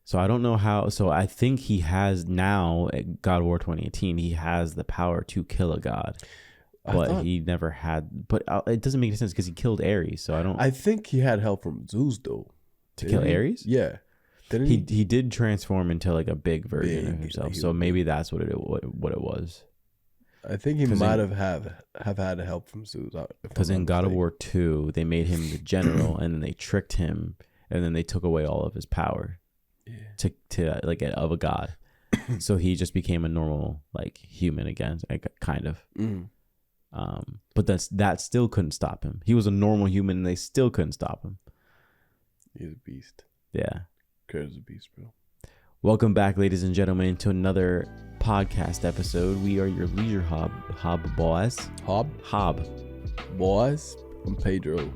So I don't know how. So I think he has now at God of War 2018. He has the power to kill a god, but he never had. But it doesn't make any sense because he killed Ares. So I don't. I think he had help from Zeus though. To kill Ares? Yeah. He did transform into like a big version of himself. So maybe that's what it was. I think he might have had help from Zeus. Because in God of War 2, they made him the general, and then they tricked him, and then they took away all of his power to like of a god. So he just became a normal like human again, like, kind of. But that still couldn't stop him. He was a normal human, and they still couldn't stop him. He's a beast. Yeah. Kratos is a beast, bro. Welcome back, ladies and gentlemen, to another podcast episode. We are your leisure hob boys. Hob boys. I'm Pedro.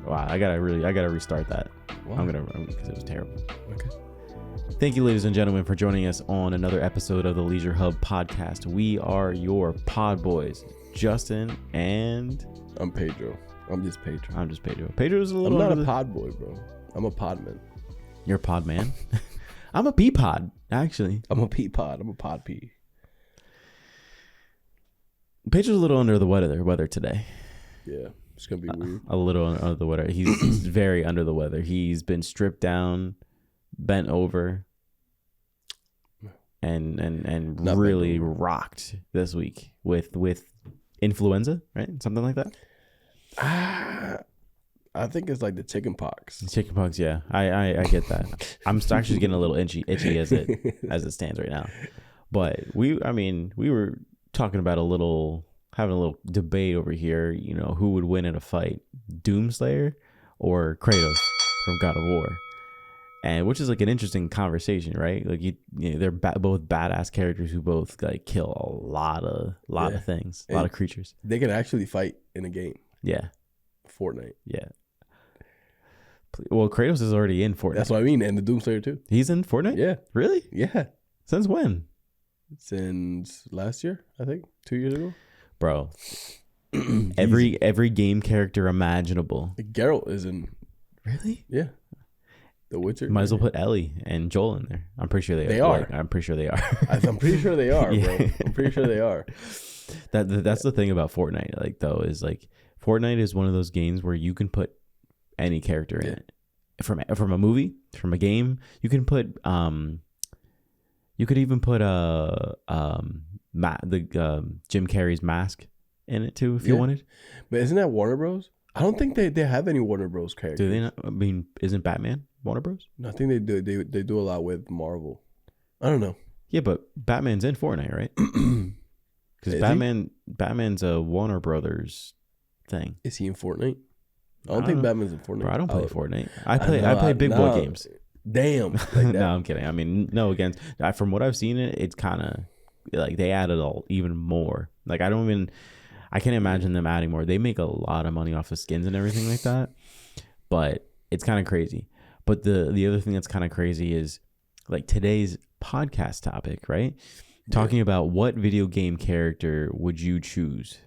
Wow, I gotta restart that. Wow. Because it was terrible. Okay. Thank you, ladies and gentlemen, for joining us on another episode of the Leisure Hub podcast. We are your pod boys, Justin and I'm Pedro. I'm just Pedro. Pedro's a little. I'm not a pod boy, bro. I'm a podman. You're a pod man. I'm a pea pod, actually. I'm a pea pod. I'm a pod pea. Pedro's a little under the weather today. Yeah, it's gonna be weird. A little under the weather. He's very under the weather. He's been stripped down, bent over, and really rocked this week with influenza, right? Something like that. I think it's like the chicken pox. Chicken pox, yeah. I get that. I'm actually getting a little itchy as it stands right now. But we were talking about having a little debate over here, you know, who would win in a fight, Doomslayer or Kratos from God of War. And which is like an interesting conversation, right? Like they're both badass characters who both like kill a lot of things, a lot of creatures. They can actually fight in a game. Yeah. Fortnite. Yeah. Well, Kratos is already in Fortnite. That's what I mean. And the Doomslayer too. He's in Fortnite? Yeah. Really? Yeah. Since when? Since last year, I think. 2 years ago. Bro. every game character imaginable. Geralt is in. Really? Yeah. The Witcher. Might as well put Ellie and Joel in there. I'm pretty sure they are. I'm pretty sure they are. I'm pretty sure they are, Yeah. bro. I'm pretty sure they are. That's the thing about Fortnite, like though, is like Fortnite is one of those games where you can put any character in it. From a movie, from a game, you can put you could even put Jim Carrey's mask in it too if you wanted. But isn't that Warner Bros? I don't think they have any Warner Bros characters. Do they not? I mean, isn't Batman Warner Bros? No, I think they do. They do a lot with Marvel. I don't know. Yeah, but Batman's in Fortnite, right? Because Batman's a Warner Brothers thing. Is he in Fortnite? I don't think Batman's in Fortnite. Bro, I don't play Fortnite. I play big boy games. Damn. Like that. No, I'm kidding. I mean, no, again, from what I've seen, it's kind of like they added even more. Like I can't imagine them adding more. They make a lot of money off of skins and everything like that, but it's kind of crazy. But the other thing that's kind of crazy is like today's podcast topic, right? Talking about what video game character would you choose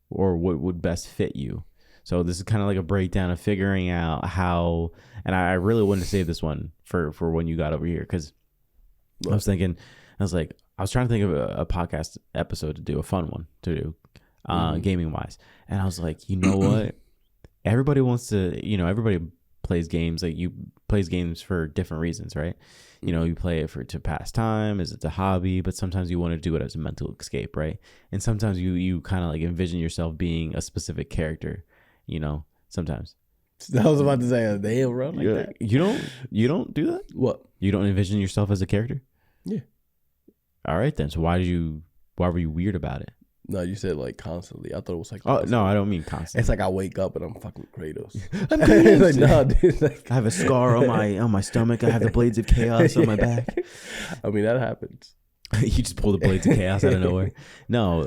or what would best fit you. So this is kind of like a breakdown of figuring out how, and I really wanted to save this one for when you got over here because I was trying to think of a podcast episode to do, a fun one to do, gaming wise. And I was like, you know what? Everybody wants to, everybody plays games. Like you plays games for different reasons, right? You know, you play it to pass time, is it a hobby, but sometimes you want to do it as a mental escape, right? And sometimes you kind of like envision yourself being a specific character. Sometimes. I was about to say, damn, bro. Like that. You don't do that? What? You don't envision yourself as a character? Yeah. All right then. So why were you weird about it? No, you said like constantly. I thought it was like. Oh no, I don't mean constantly. It's like I wake up and I'm fucking Kratos. I'm Kratos. Like, no, dude. Like, I have a scar on my stomach. I have the blades of chaos on my back. I mean that happens. You just pull the blades of chaos out of nowhere. No,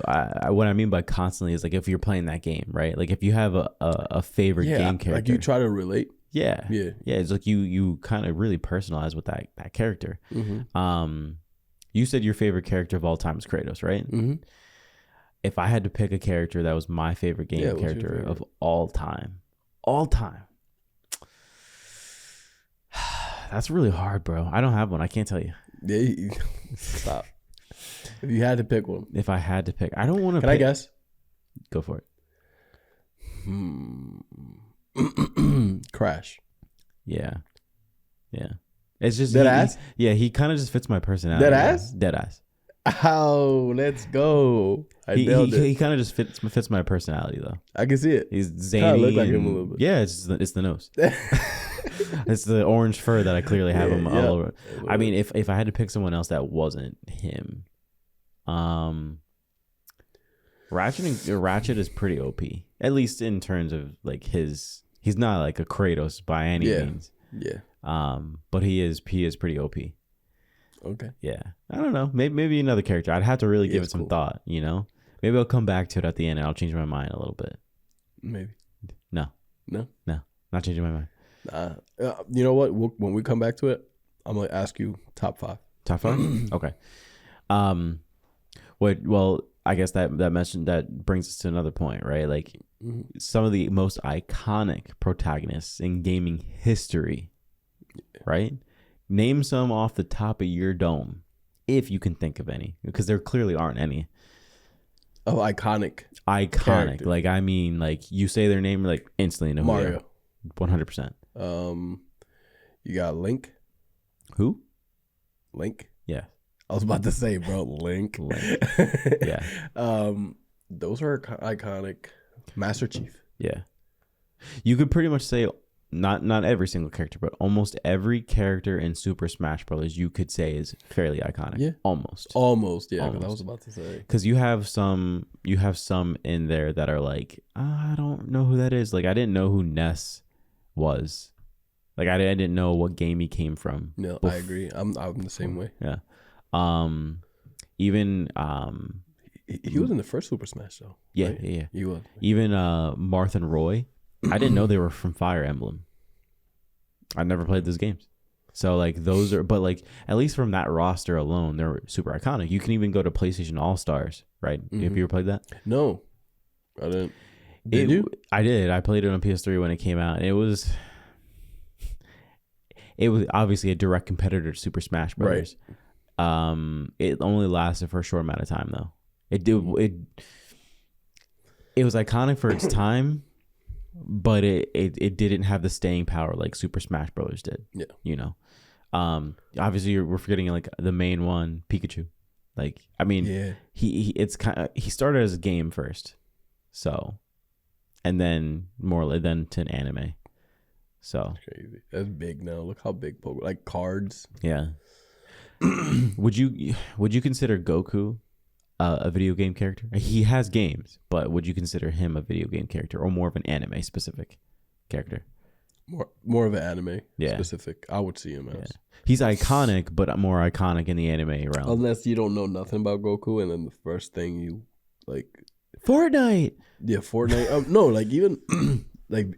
what I mean by constantly is like if you're playing that game, right? Like if you have a favorite game character, like you try to relate. Yeah. It's like you kind of really personalize with that character. Mm-hmm. You said your favorite character of all time is Kratos, right? Mm-hmm. If I had to pick a character that was my favorite game character of all time, That's really hard, bro. I don't have one. I can't tell you. Yeah, stop. If you had to pick one, If I had to pick, I don't want to. can I guess? Go for it. Crash. Yeah. It's just Dead ass. He kind of just fits my personality. Dead ass. Dead ass. Oh, let's go. He kind of just fits my personality though. I can see it. He's Kinda zany. look like him a little bit. Yeah, it's the nose. It's the orange fur that I clearly have him all over. I mean, if I had to pick someone else that wasn't him, Ratchet is pretty OP. At least in terms of like he's not like a Kratos by any means. Yeah. But he is pretty OP. Okay. Yeah. I don't know. Maybe another character. I'd have to really give it some thought, you know? Maybe I'll come back to it at the end and I'll change my mind a little bit. Maybe. No. Not changing my mind. You know what? When we come back to it, I'm gonna ask you top 5. Top 5? Okay. Well, I guess that brings us to another point, right? Like some of the most iconic protagonists in gaming history, right? Name some off the top of your dome, if you can think of any, because there clearly aren't any. Oh, iconic. Character. Like, I mean, like you say their name, like instantly know Mario. 100%. You got Link. Who? Link. Yeah. I was about to say, bro, Link. Yeah. Those are iconic. Master Chief. Yeah. You could pretty much say not every single character, but almost every character in Super Smash Brothers you could say is fairly iconic. Yeah. Almost. Yeah. I was about to say. Because you have some in there that are like, I don't know who that is. Like, I didn't know who Ness was. Like, I didn't know what game he came from. No, I agree. I'm the same way. Yeah. Even he was in the first Super Smash though. Yeah, right? yeah. He was. Even Marth and Roy, I didn't know they were from Fire Emblem. I never played those games. So like those are, but like at least from that roster alone, they're super iconic. You can even go to PlayStation All Stars, right? Have you ever played that? No, I didn't. Did you? I did. I played it on PS3 when it came out. It was obviously a direct competitor to Super Smash Bros. Right. It only lasted for a short amount of time though. It was iconic for its time, but it didn't have the staying power like Super Smash Bros. Did. Yeah. You know. Obviously we're forgetting like the main one, Pikachu. Like, I mean, yeah. he started as a game first. So, and then then to an anime. So that's crazy. That's big now. Look how big Pokemon, like cards. Yeah. Would you consider Goku a video game character? He has games, but would you consider him a video game character or more of an anime specific character? More of an anime specific. I would see him as. Yeah. He's iconic, but more iconic in the anime realm. Unless you don't know nothing about Goku, and then the first thing you like, Fortnite. Yeah, Fortnite. No, like even like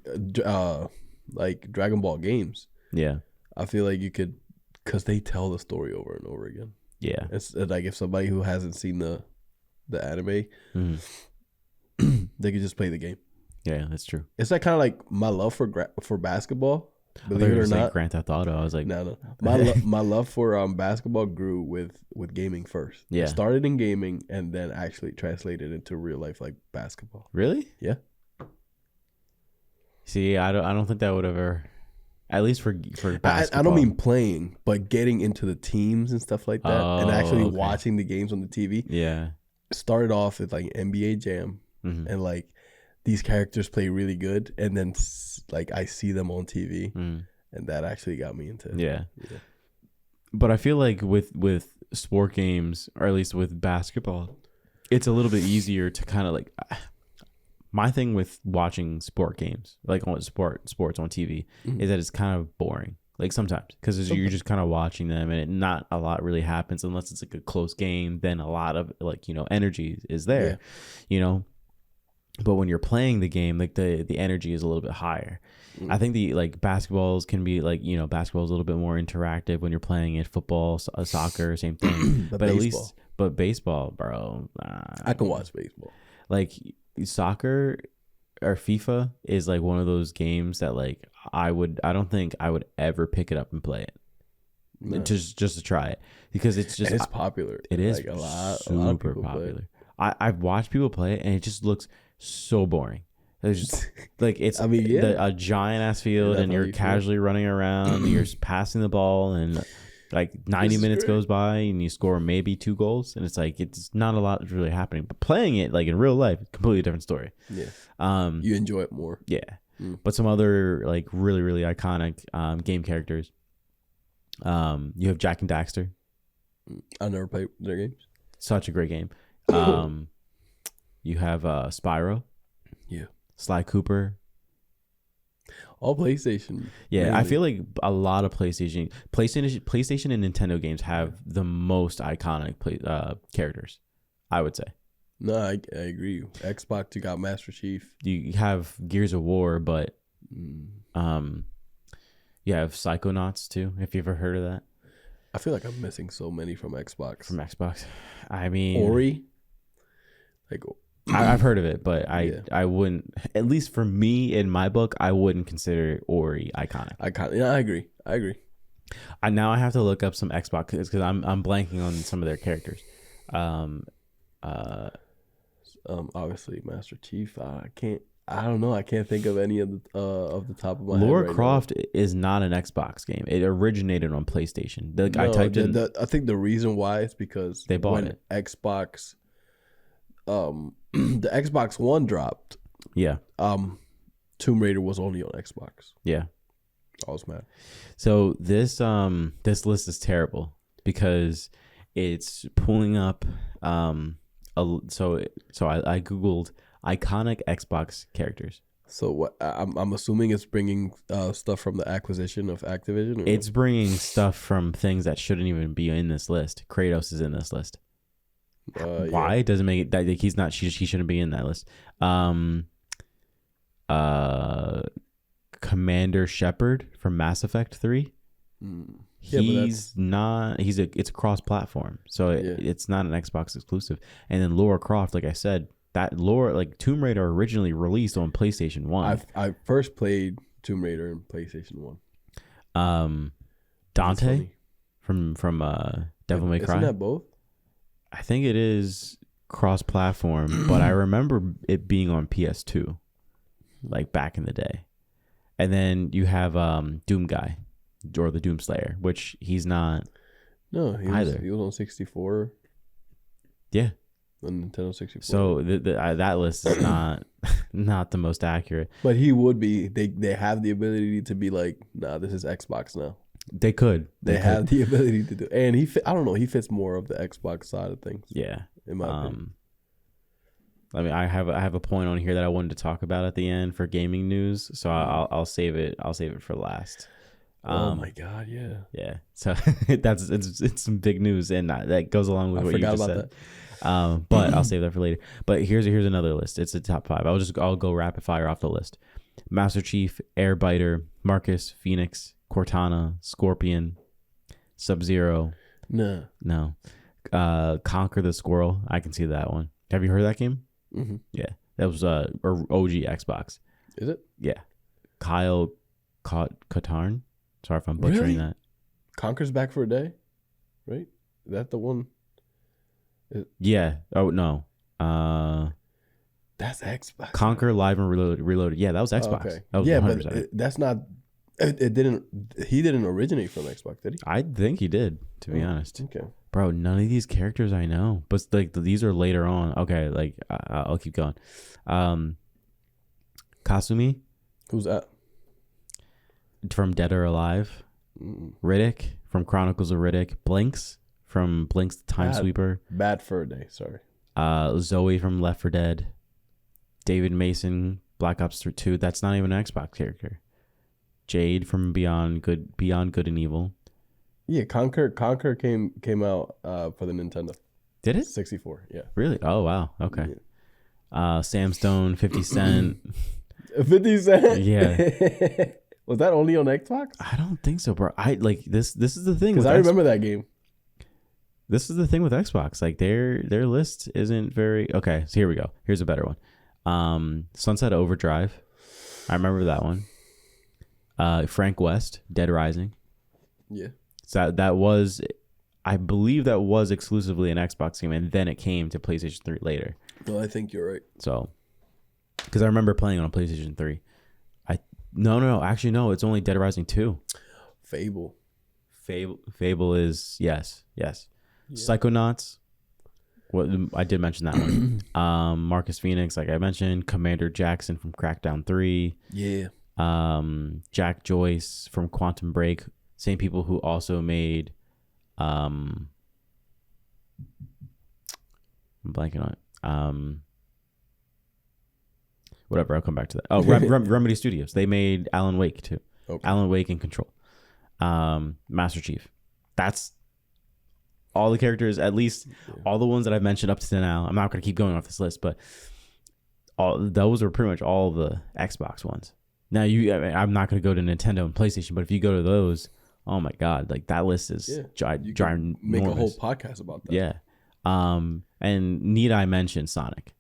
Dragon Ball games. Yeah, I feel like you could, because they tell the story over and over again. Yeah, it's like if somebody who hasn't seen the anime, they could just play the game. Yeah, that's true. It's like kind of like my love for basketball. Believe it or not, Grand Theft Auto. I was like, no. My love for basketball grew with gaming first. Yeah, it started in gaming and then actually translated into real life like basketball. Really? Yeah. See, I don't think that would ever, at least for basketball. I don't mean playing, but getting into the teams and stuff like that, and actually watching the games on the TV. Yeah. Started off with like NBA Jam, and like these characters play really good, and then like I see them on TV, and that actually got me into it. Yeah. But I feel like with sport games, or at least with basketball, it's a little bit easier to kind of like. My thing with watching sport games, like on sports on TV, is that it's kind of boring. Like sometimes, because you're just kind of watching them, and not a lot really happens unless it's like a close game. Then a lot of like energy is there, But when you're playing the game, like the energy is a little bit higher. I think the like basketballs can be like basketball is a little bit more interactive when you're playing it. Football, soccer, same thing. but at least baseball, bro. I can watch baseball. Like. Soccer or FIFA is like one of those games that like I don't think I would ever pick it up and play it. just to try it because it's just it's popular. It is like super a lot of people popular. I've watched people play it and it just looks so boring. It's just like it's I mean, yeah. a giant ass field and you're casually running around. You're passing the ball and like 90 minutes goes by and you score maybe 2 goals and it's like it's not a lot that's really happening. But playing it like in real life, completely different story. Yeah. You enjoy it more. Yeah. But some other like really really iconic game characters. You have Jack and Daxter. I never played their games. Such a great game. You have Spyro. Yeah. Sly Cooper. All PlayStation. Yeah, mainly. I feel like a lot of PlayStation and Nintendo games have the most iconic characters, I would say. No, I agree. Xbox, you got Master Chief. You have Gears of War, but you have Psychonauts too, if you've ever heard of that. I feel like I'm missing so many from Xbox. I mean... Ori? Like... I've heard of it, but I wouldn't, at least for me in my book, I wouldn't consider Ori iconic. Yeah, I agree. Now I have to look up some Xbox because I'm blanking on some of their characters. Obviously Master Chief. I don't know. I can't think of any of the top of my head. Lara right Croft now. is not an Xbox game. It originated on PlayStation. I typed in. I think the reason why is because they bought it. Xbox. The Xbox One dropped. Yeah. Tomb Raider was only on Xbox. Yeah. I was mad. So this list is terrible because it's pulling up. So I googled iconic Xbox characters. So what? I'm assuming it's bringing stuff from the acquisition of Activision. It's bringing stuff from things that shouldn't even be in this list. Kratos is in this list. Why? It doesn't make it that he's not. He shouldn't be in that list. Commander Shepard from Mass Effect 3. He's not. It's a cross-platform, so it's not an Xbox exclusive. And then Lara Croft, like I said, that Lara, like Tomb Raider, originally released on PlayStation 1. I first played Tomb Raider in PlayStation 1. Dante from Devil May Cry. Isn't that both? I think it is cross-platform, but I remember it being on PS2, like back in the day. And then you have Doom Guy, or the Doom Slayer, which he's not. No, he either. He was on 64. Yeah, on Nintendo 64. So that list is not the most accurate. But he would be. They have the ability to be like, nah, this is Xbox now. They could. They have the ability to do, and I don't know. He fits more of the Xbox side of things. Yeah, in my opinion. I mean, I have a point on here that I wanted to talk about at the end for gaming news, so I'll save it. I'll save it for last. Oh my god, yeah, yeah. So it's some big news, and that goes along with what you just said. But I'll save that for later. But here's another list. It's the top 5. I'll go rapid fire off the list. Master Chief, Airbiter, Marcus, Phoenix, Cortana, Scorpion, Sub-Zero. No. Conquer the Squirrel. I can see that one. Have you heard of that game? Mm-hmm. Yeah, that was OG Xbox. Is it? Yeah. Kyle Katarn. Sorry if I'm butchering that. Conquer's Back for a Day, right? Is that the one? Yeah. Oh no. That's Xbox. Conquer Live and Reloaded. Yeah, that was Xbox. Okay. That was 100%. But that's not. It didn't. He didn't originate from Xbox, did he? I think he did, to be honest. Okay. Bro, none of these characters I know, but like these are later on. Okay, like I'll keep going. Kasumi. Who's that? From Dead or Alive. Riddick from Chronicles of Riddick. Blinks from Blinks the Time Sweeper. Bad Fur Day. Sorry. Zoe from Left 4 Dead. David Mason, Black Ops 2. That's not even an Xbox character. Jade from Beyond Good and Evil. Yeah, Conquer came out for the Nintendo. Did it? 64. Yeah. Really? Oh wow. Okay. Yeah. Sam Stone, 50 Cent. 50 Cent. Yeah. Was that only on Xbox? I don't think so, bro. I like this. This is the thing. Because I remember that game. This is the thing with Xbox. Like their list isn't very okay. So here we go. Here's a better one. Sunset Overdrive. I remember that one. Frank West, Dead Rising. Yeah. So that was, I believe that was exclusively an Xbox game, and then it came to PlayStation 3 later. No, I think you're right. So, because I remember playing on PlayStation 3. No, actually no, it's only Dead Rising 2. Fable Fable is yes. Yeah. Psychonauts. What I did mention that one. Marcus Phoenix, like I mentioned, Commander Jackson from Crackdown 3. Yeah. Jack Joyce from Quantum Break. Same people who also made I'm blanking on it. Whatever, I'll come back to that. Oh, Remedy Studios. They made Alan Wake too. Okay. Alan Wake and Control. Master Chief. That's all the characters, at least all the ones that I've mentioned up to now. I'm not going to keep going off this list, but those are pretty much all the Xbox ones. Now, I'm not going to go to Nintendo and PlayStation, but if you go to those, oh my God, like that list is ginormous. Make a whole podcast about that. Yeah. And need I mention Sonic?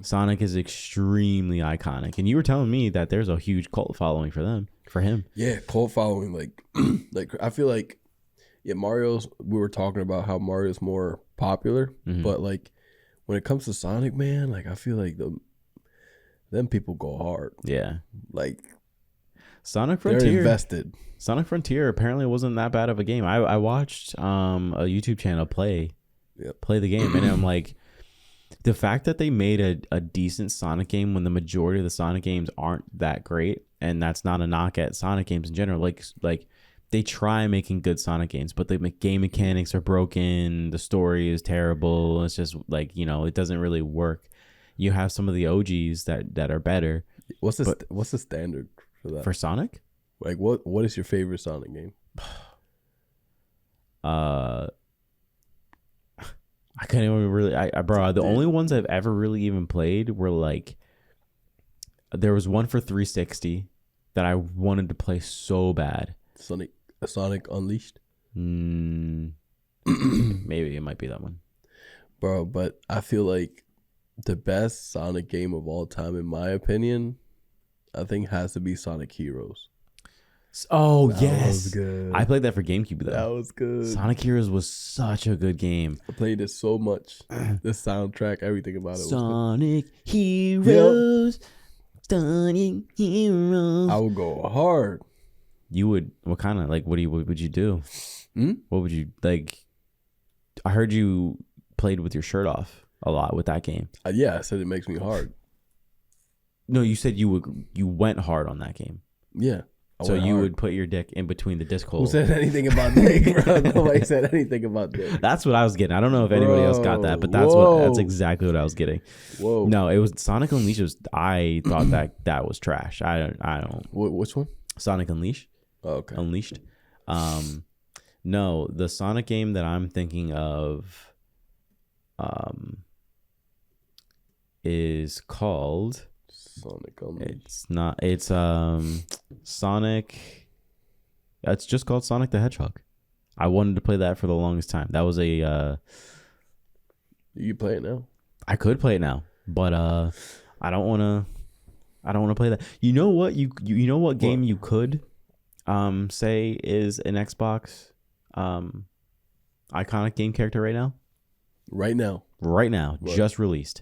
Sonic is extremely iconic, and you were telling me that there's a huge cult following for him. Yeah, cult following. Like I feel like, Mario's. We were talking about how Mario's more popular, but like when it comes to Sonic, man, like I feel like them people go hard. Yeah, like Sonic Frontier. They're invested. Sonic Frontier apparently wasn't that bad of a game. I watched a YouTube channel play the game, and I'm like, the fact that they made a decent Sonic game when the majority of the Sonic games aren't that great, and that's not a knock at Sonic games in general. Like they try making good Sonic games, but the game mechanics are broken. The story is terrible. It's just like, it doesn't really work. You have some of the OGs that are better. What's the standard for that? For Sonic? Like what is your favorite Sonic game? I couldn't even really. The only ones I've ever really even played were like, there was one for 360 that I wanted to play so bad. Sonic Unleashed. Maybe it might be that one, bro. But I feel like the best Sonic game of all time, in my opinion, I think has to be Sonic Heroes. Oh, that yes. was good. I played that for GameCube, though. That was good. Sonic Heroes was such a good game. I played it so much. The soundtrack, everything about it. Sonic Heroes. Yep. Sonic Heroes. I would go hard. You would, what kind of, like, what would you do? What would you, like, I heard you played with your shirt off a lot with that game. Yeah, I said it makes me hard. No, you said you went hard on that game. Yeah. So you would put your dick in between the disc holes. Who said anything about dick, bro? Nobody said anything about dick. That's what I was getting. I don't know if anybody else got that, but that's exactly what I was getting. Whoa. No, it was Sonic Unleashed. I thought that was trash. I don't. Which one? Sonic Unleashed. Oh, okay. Unleashed. No, the Sonic game that I'm thinking of, is called Sonic Unleashed. It's not. It's Sonic. It's just called Sonic the Hedgehog. I wanted to play that for the longest time. That was a. You play it now. I could play it now, but I don't want to. I don't want to play that. You know what? You know what game you could, say is an Xbox, iconic game character right now. Right now. What? Just released.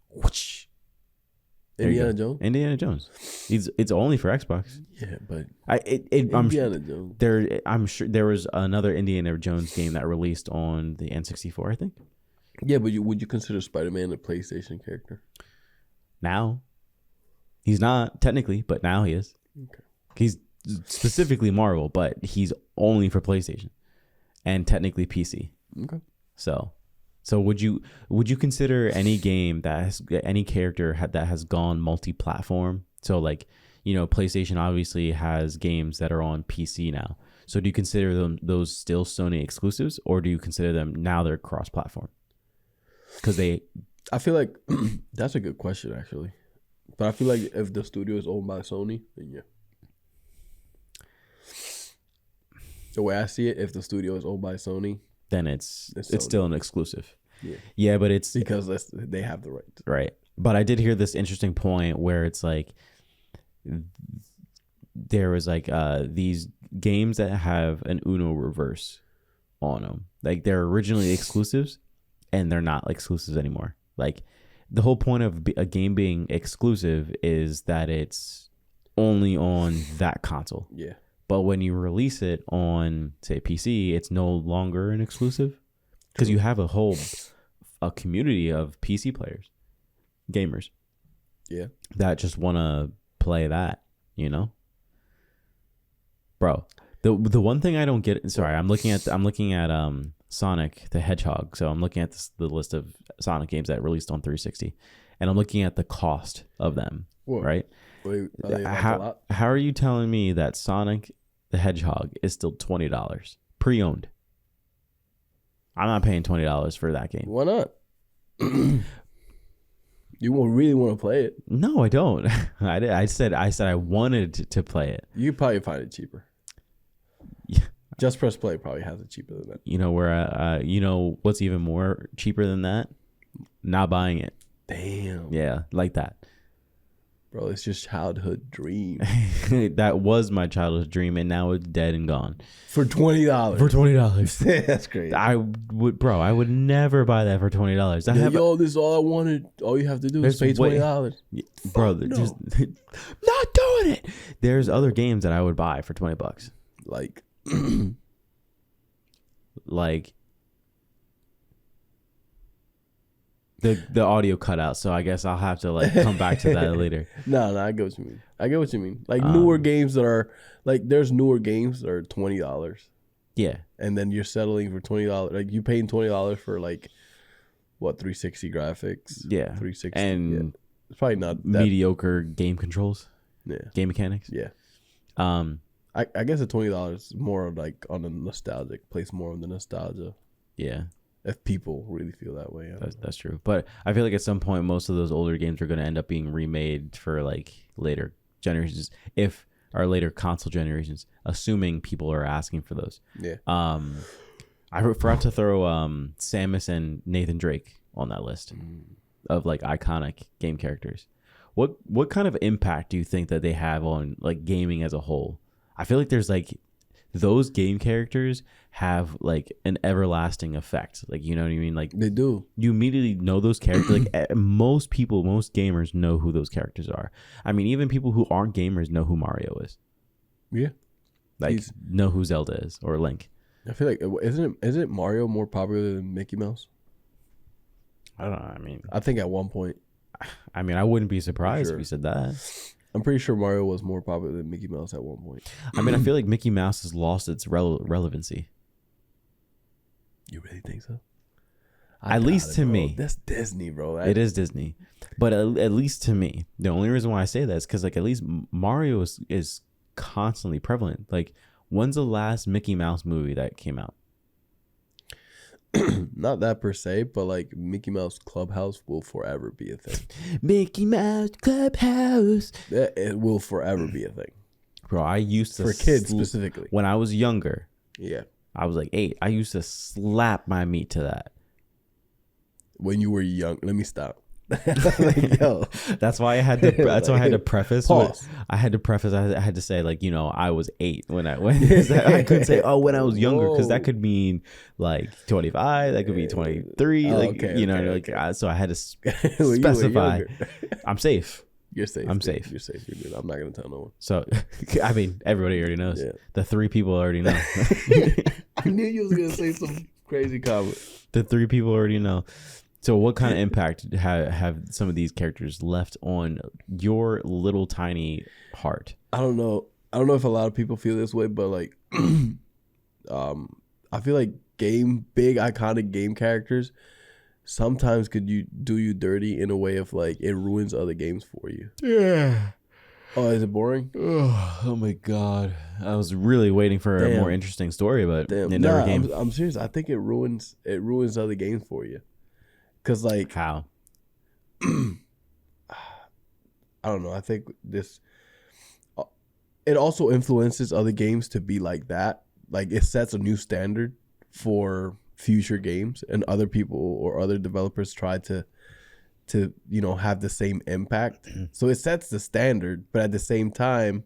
Whoosh. Indiana Jones. Indiana Jones. It's only for Xbox. Yeah, but Indiana Jones. I'm sure there was another Indiana Jones game that released on the N64, I think. Yeah, but would you consider Spider-Man a PlayStation character? Now, he's not technically, but now he is. Okay. He's specifically Marvel, but he's only for PlayStation and technically PC. Okay. So would you consider any game that has any character that has gone multi-platform? So like, PlayStation obviously has games that are on PC now. So do you consider those still Sony exclusives, or do you consider them now they're cross-platform? Because I feel like that's a good question actually, but I feel like if the studio is owned by Sony, then yeah. The way I see it, if the studio is owned by Sony, then it's still an exclusive. Yeah, but it's because they have the right. Right. But I did hear this interesting point where it's like there was like these games that have an Uno reverse on them. Like they're originally exclusives and they're not exclusives anymore. Like the whole point of a game being exclusive is that it's only on that console. Yeah. But when you release it on, say, PC, it's no longer an exclusive because you have a community of PC players, gamers. Yeah. That just want to play that, you know? Bro, the one thing I don't get, sorry, I'm looking at Sonic the Hedgehog. So I'm looking at the list of Sonic games that released on 360 and I'm looking at the cost of them, right? Wait, how are you telling me that Sonic the Hedgehog is still $20 pre-owned? I'm not paying $20 for that game. Why not? You won't really want to play it. No, I don't. I said I wanted to play it. You could probably find it cheaper. Yeah. Just Press Play probably has it cheaper than that. You know where you know what's even more cheaper than that? Not buying it. Damn. Yeah, like that. Bro, it's just childhood dream. That was my childhood dream, and now it's dead and gone. For $20. For $20. That's crazy. I would never buy that for $20. This is all I wanted. All you have to do is pay $20. Bro, just not doing it. There's other games that I would buy for $20. Like the audio cut out, so I guess I'll have to like come back to that later. No, I get what you mean. Like newer games that are like there's newer games that are $20. Yeah. And then you're settling for $20. Like you paying $20 for like what 360 graphics? Yeah. 360 and it's probably not that mediocre game controls. Yeah. Game mechanics. Yeah. I guess the $20 is more like on the nostalgic, place more on the nostalgia. Yeah. If people really feel that way. That's true. But I feel like at some point, most of those older games are going to end up being remade for like later generations, or later console generations, assuming people are asking for those. Yeah. I forgot to throw Samus and Nathan Drake on that list of like iconic game characters. What kind of impact do you think that they have on like gaming as a whole? I feel like there's like those game characters have like an everlasting effect. Like, you know what I mean? Like they do. You immediately know those characters. Like most gamers know who those characters are. I mean, even people who aren't gamers know who Mario is. Yeah. Like know who Zelda is or Link. I feel like isn't Mario more popular than Mickey Mouse? I don't know. I mean, I think at one point. I mean, I wouldn't be surprised if you said that. I'm pretty sure Mario was more popular than Mickey Mouse at one point. I mean, I feel like Mickey Mouse has lost its relevancy. You really think so? At least to me. That's Disney, bro. It is Disney. But at least to me. The only reason why I say that is because like at least Mario is constantly prevalent. Like, when's the last Mickey Mouse movie that came out? Not that per se, but like Mickey Mouse Clubhouse will forever be a thing. Mickey Mouse Clubhouse. It will forever be a thing. Bro, I used to... For kids specifically. When I was younger. Yeah. I was like 8. I used to slap my meat to that. When you were young. Let me stop. Like, yo. That's why I had to. That's why I had to preface. Pause. I had to say like, you know, I was 8 when I couldn't say when I was younger because that could mean like 25. That could be 23. So I had to specify. I'm safe. You're safe. I'm safe. You're safe. You're good. I'm not gonna tell no one. So, I mean, everybody already knows. Yeah. The 3 people already know. I knew you was gonna say some crazy comment. The 3 people already know. So what kind of impact have some of these characters left on your little tiny heart? I don't know if a lot of people feel this way, but like, I feel like big iconic game characters sometimes could do you dirty in a way of like it ruins other games for you. Yeah. Oh, is it boring? Oh my god! I was really waiting for a more interesting story, but it never came. I'm serious. I think it ruins other games for you. Cause like how? I don't know. I think this. It also influences other games to be like that. Like it sets a new standard for future games, and other people or other developers try to have the same impact. So it sets the standard, but at the same time,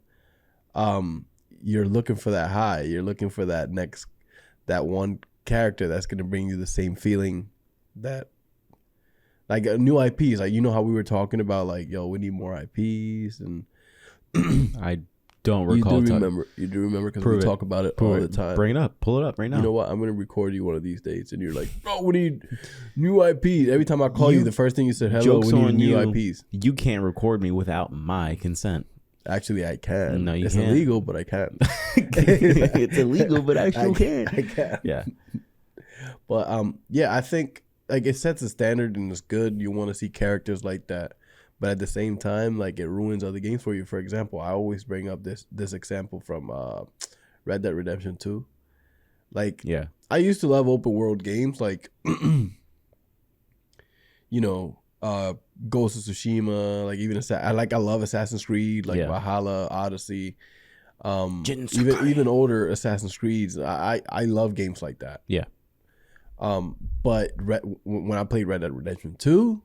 you're looking for that high. You're looking for that one character that's gonna bring you the same feeling that, like, new IPs. Like, you know how we were talking about, like, yo, we need more IPs, and I don't recall. You do remember because we talk about it all the time. Bring it up. Pull it up right now. You know what? I'm gonna record you one of these days, and you're like, bro, we need new IPs. Every time I call you, the first thing you said, hello, we need new IPs. You can't record me without my consent. Actually, I can. No, it's can't. Illegal, but I can. It's illegal, but I still can. I can. Yeah. But yeah, I think, like, it sets a standard and it's good. You want to see characters like that, but at the same time, like, it ruins other games for you. For example, I always bring up this example from Red Dead Redemption 2. Like, yeah, I used to love open world games, like, you know, Ghost of Tsushima, like, even I love Assassin's Creed, like Valhalla, Odyssey, even older Assassin's Creeds. I love games like that. Yeah. But when I played Red Dead Redemption 2,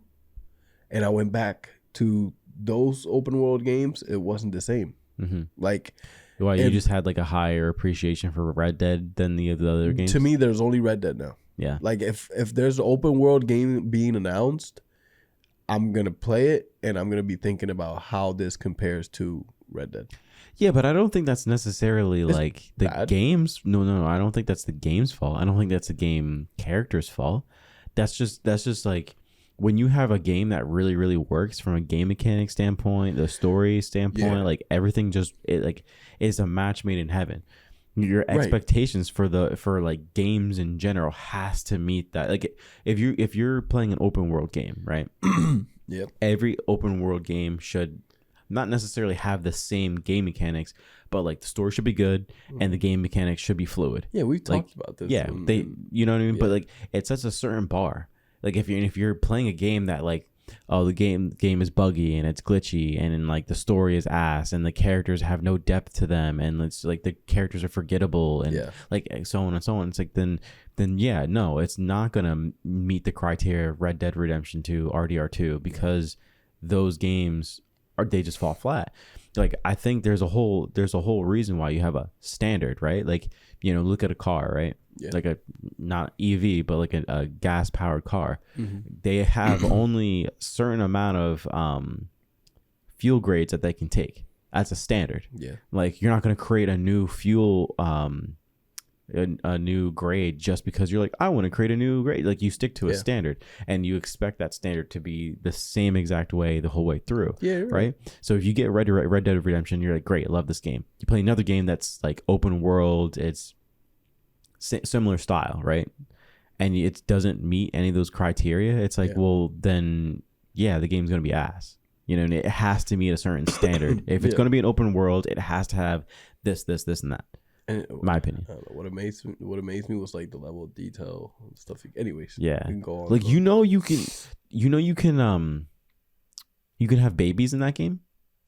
and I went back to those open world games, it wasn't the same. Mm-hmm. Like, well, you just had like a higher appreciation for Red Dead than the other games. To me, there's only Red Dead now. Yeah. Like, if there's an open world game being announced, I'm gonna play it, and I'm gonna be thinking about how this compares to Red Dead. Yeah, but I don't think that's necessarily like the bad. game's. No. I don't think that's the game's fault. I don't think that's the game character's fault. That's just like when you have a game that really, really works from a game mechanic standpoint, the story standpoint, like everything is a match made in heaven. Your expectations for like games in general has to meet that. Like, if you're playing an open world game, right? Yep. Every open world game should not necessarily have the same game mechanics, but like the story should be good and the game mechanics should be fluid. Yeah, we've talked about this. Yeah, you know what I mean? Yeah. But like, it sets a certain bar. Like, if you're playing a game that, like, oh, the game is buggy and it's glitchy and like the story is ass and the characters have no depth to them and it's like the characters are forgettable and like so on and so on. It's like then yeah, no, it's not gonna meet the criteria of Red Dead Redemption 2, RDR2, because those games they just fall flat. Like, I think there's a whole reason why you have a standard, right? Like, you know, look at a car, right? Yeah. Like a not EV, but like a gas powered car. Mm-hmm. They have only a certain amount of fuel grades that they can take. That's a standard. Yeah. Like, you're not going to create a new fuel, a new grade just because you're like, I want to create a new grade. Like, you stick to a standard and you expect that standard to be the same exact way the whole way through. Yeah. Right. So if you get Red Dead Redemption, you're like, great, I love this game. You play another game that's like open world. It's similar style, right? And it doesn't meet any of those criteria. It's like, well, then yeah, the game's gonna be ass, you know. And it has to meet a certain standard. If it's gonna be an open world, it has to have this, and that. And my opinion. What amazed me was like the level of detail and stuff. Anyways, yeah, we can go on. Like, you can have babies in that game.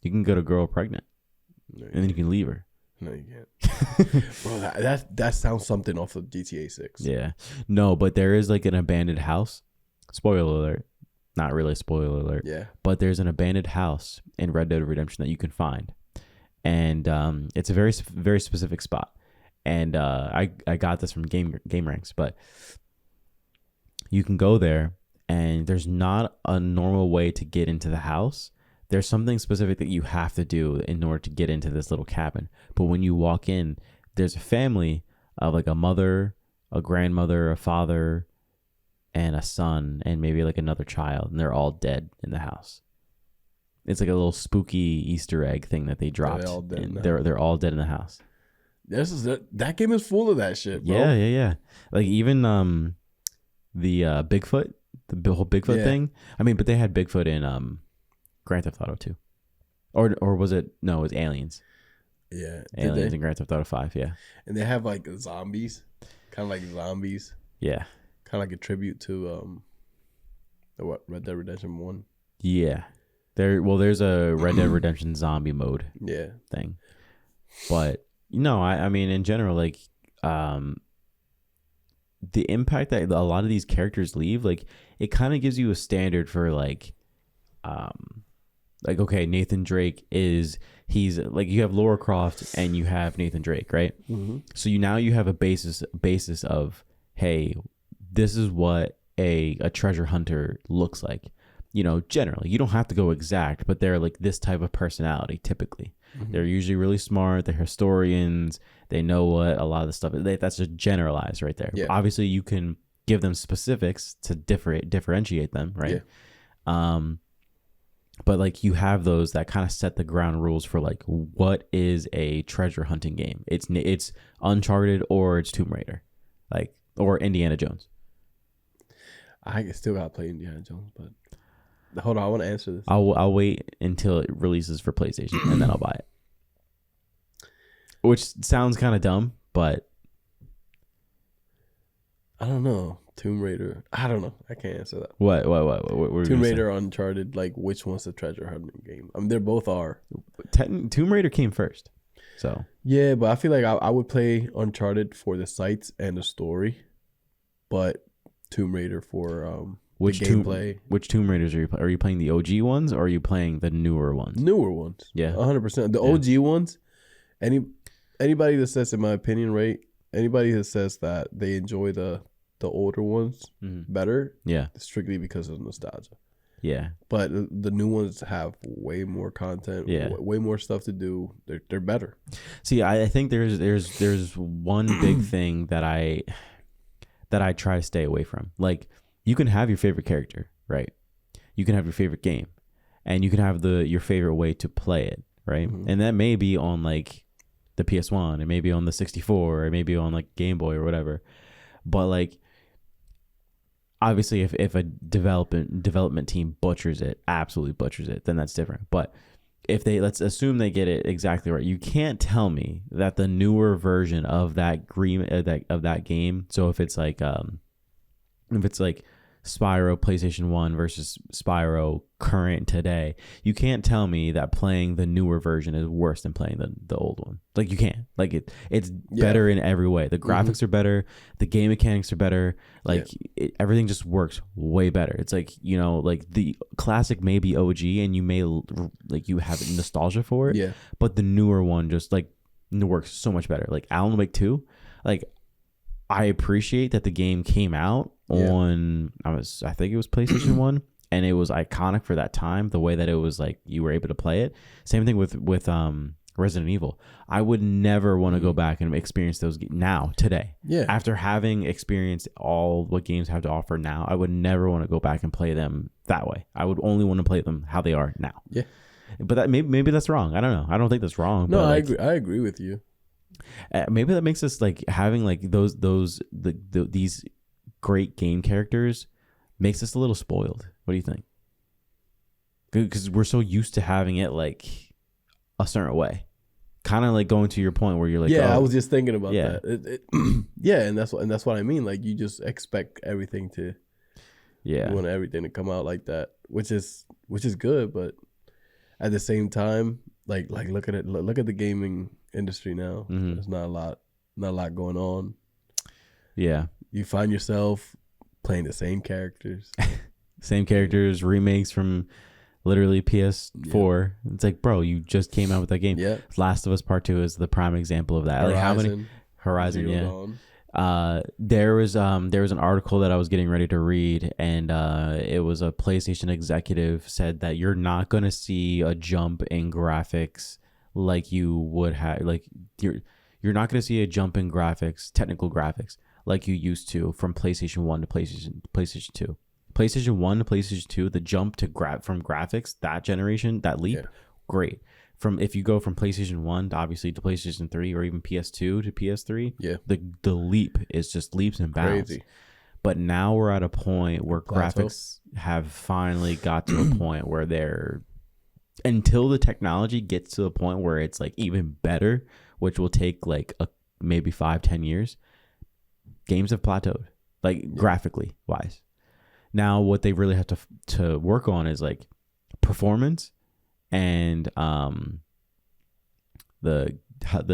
You can get a girl pregnant, and then you can leave her. No, you can't. Bro, that sounds something off of GTA 6. Yeah. No, but there is like an abandoned house. Spoiler alert. Not really spoiler alert. Yeah. But there's an abandoned house in Red Dead Redemption that you can find. And it's a very, very specific spot. And I got this from Game Ranks, but you can go there and there's not a normal way to get into the house. There's something specific that you have to do in order to get into this little cabin. But when you walk in, there's a family of like a mother, a grandmother, a father, and a son, and maybe like another child. And they're all dead in the house. It's like a little spooky Easter egg thing that they dropped. They're all dead in the house. That game is full of that shit, bro. Yeah. Like, even the Bigfoot, the whole Bigfoot thing. I mean, but they had Bigfoot in Grand Theft Auto 2. Or was it? No, it was Aliens. Yeah. Aliens in Grand Theft Auto 5, yeah. And they have like zombies. Kind of like zombies. Yeah. Kind of like a tribute to Red Dead Redemption 1. Yeah. There's a Red Dead Redemption zombie mode thing. But no, I mean, in general, like, the impact that a lot of these characters leave, like, it kind of gives you a standard for like Like, okay, Nathan Drake he's like, you have Laura Croft and you have Nathan Drake, right? Mm-hmm. So you have a basis of, hey, this is what a treasure hunter looks like. Generally, you don't have to go exact, but they're like this type of personality typically. Mm-hmm. They're usually really smart. They're historians. They know what a lot of the stuff. That's just generalized right there. Yeah. Obviously, you can give them specifics to differentiate them, right? Yeah. But like, you have those that kind of set the ground rules for like what is a treasure hunting game. It's Uncharted or it's Tomb Raider, like, or Indiana Jones. I still gotta play Indiana Jones, but hold on, I want to answer this. I'll wait until it releases for PlayStation and then I'll buy it. Which sounds kind of dumb, but I don't know. Tomb Raider. I don't know. I can't answer that. What were Tomb Raider, Uncharted. Like, which one's the treasure hunting game? I mean, they both are. Tomb Raider came first, so yeah. But I feel like I would play Uncharted for the sights and the story, but Tomb Raider for which the gameplay. Which Tomb Raiders are you playing? Are you playing the OG ones or are you playing the newer ones? Newer ones. Yeah, 100%. The OG ones. Anybody that says, in my opinion, right? Anybody that says that they enjoy the older ones better, strictly because of nostalgia. Yeah, but the new ones have way more content, way more stuff to do. They're better. See, I think there's one big thing that I try to stay away from. Like, you can have your favorite character, right? You can have your favorite game, and you can have your favorite way to play it, right? Mm-hmm. And that may be on like the PS1, it may be on the 64, it may be on like Game Boy or whatever. But like, obviously, if a development team absolutely butchers it, then that's different. But if let's assume they get it exactly right, you can't tell me that the newer version of that game. So if it's like Spyro PlayStation 1 versus Spyro current today, you can't tell me that playing the newer version is worse than playing the old one. Like, you can't. Like, it's better in every way. The graphics are better, the game mechanics are better. Like, everything just works way better. It's like, like the classic may be OG and you may like, you have nostalgia for it. Yeah. But the newer one just like works so much better. Like Alan Wake 2, like, I appreciate that the game came out on I think it was PlayStation 1, and it was iconic for that time, the way that it was like you were able to play it. Same thing with Resident Evil. I would never want to go back and experience those now today. Yeah. After having experienced all what games have to offer now, I would never want to go back and play them that way. I would only want to play them how they are now. Yeah. But that maybe that's wrong. I don't know. I don't think that's wrong. No, but I agree. I agree with you. Maybe that makes us like having like these great game characters makes us a little spoiled. What do you think? Because we're so used to having it like a certain way, kind of like going to your point where you're like, I was just thinking about that. And that's what I mean. Like, you just expect everything to, you want everything to come out like that, which is good, but at the same time, like look at it. Look at the gaming industry now. Mm-hmm. There's not a lot going on. Yeah, you find yourself playing the same characters, remakes from literally PS4. Yeah. It's like, bro, you just came out with that game. Yeah, Last of Us Part 2 is the prime example of that. Horizon? Yeah. There was an article that I was getting ready to read, and it was a PlayStation executive said that you're not going to see a jump in graphics like you would have, like you're not going to see a jump in graphics, technical graphics, like you used to from PlayStation 1 to PlayStation 2. PlayStation 1 to PlayStation 2, the jump to from graphics, that generation, that leap, great. If you go from PlayStation 1 to obviously to PlayStation 3 or even PS2 to PS3, the leap is just leaps and bounds. Crazy. But now we're at a point where graphics have finally got to a point where they're, until the technology gets to the point where it's like even better, which will take like maybe 5-10 years, games have plateaued, like graphically wise. Now what they really have to work on is like performance and the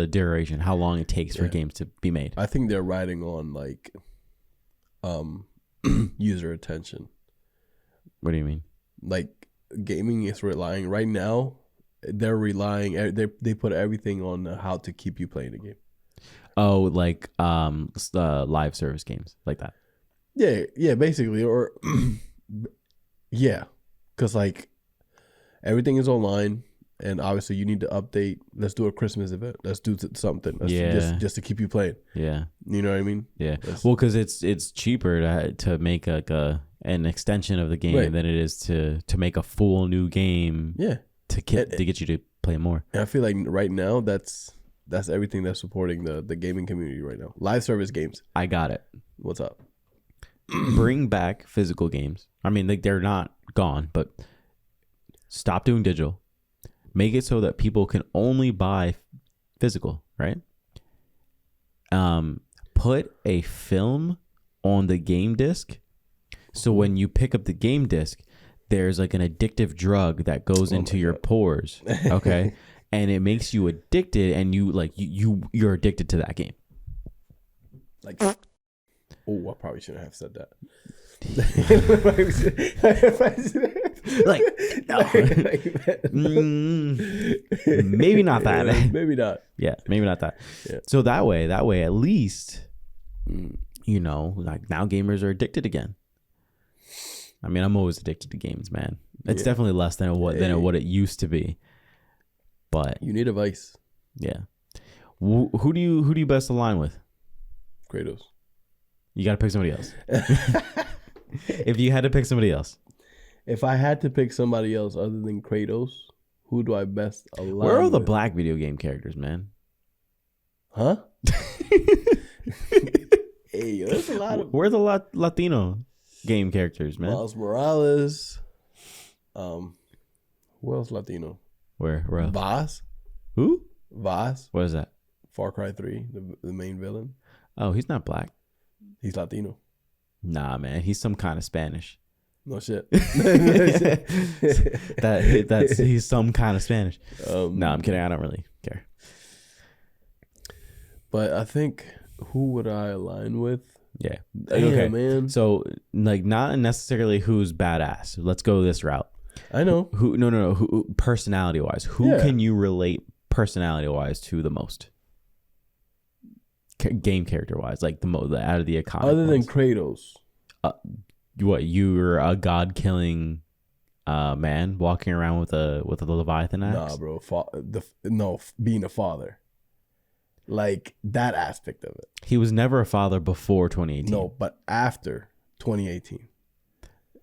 duration, how long it takes for games to be made. I think they're riding on like user attention. What do you mean? Like, gaming is relying right now. They're relying. They put everything on how to keep you playing the game. Oh, like live service games like that. Yeah, basically, or yeah, because like everything is online, and obviously you need to update. Let's do a Christmas event. Let's do something. Just to keep you playing. Yeah, you know what I mean. Yeah, well, because it's cheaper to make like an extension of the game than it is to make a full new game. Yeah, to get you to play more. And I feel like right now that's everything that's supporting the gaming community right now. Live service games. I got it. What's up? Bring back physical games. I mean, like they're not gone, but stop doing digital. Make it so that people can only buy physical, right? Put a film on the game disc, so when you pick up the game disc, there's like an addictive drug that goes into your pores, okay? And it makes you addicted, and you're addicted to that game. Like, oh, I probably shouldn't have said that. Maybe not that. Maybe not. Yeah, maybe not that. Yeah. So that way, at least, like now gamers are addicted again. I mean, I'm always addicted to games, man. It's definitely less than what it used to be. But you need a vice. Yeah. Who do you best align with? Kratos. You got to pick somebody else. If you had to pick somebody else. If I had to pick somebody else other than Kratos, who do I best align with? Where are all the black video game characters, man? Huh? Hey, there's a lot of... Where are the Latino game characters, man? Miles Morales. Who else Latino? Where else? Vaz. Who? Vaz. What is that? Far Cry 3, the main villain. Oh, he's not black. He's Latino. Nah, man. He's some kind of Spanish. No shit. He's some kind of Spanish. No, I'm kidding. I don't really care. But I think, who would I align with? Yeah. Damn, okay, man. So, like, not necessarily who's badass. Let's go this route. I know. No. Who personality wise? Who can you relate personality wise to the most? Game character wise, like the out of the iconic. Other than Kratos. What, you're a god killing man walking around with a Leviathan axe? Nah, bro. Being a father. Like that aspect of it. He was never a father before 2018. No, but after 2018.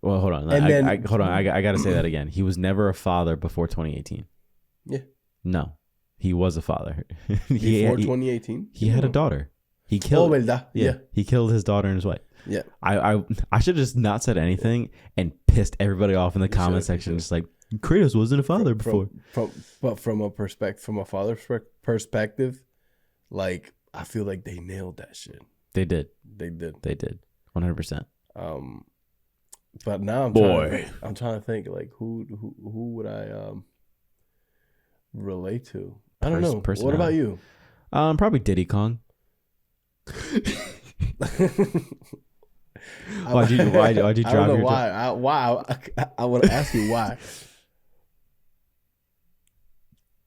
Well, hold on. Hold on. I got to say that again. He was never a father before 2018. Yeah. No, he was a father. Before 2018? He had a daughter. He killed. Oh, verdad. Yeah. He killed his daughter and his wife. Yeah. I should have just not said anything and pissed everybody off in the comment section. Just like, Kratos wasn't a father before. From a father's perspective, like, I feel like they nailed that shit. They did. 100%. But now I'm trying to think like who would I relate to? I don't know. What about you? Probably Diddy Kong. Why'd you drop I don't know why. I want to ask you why.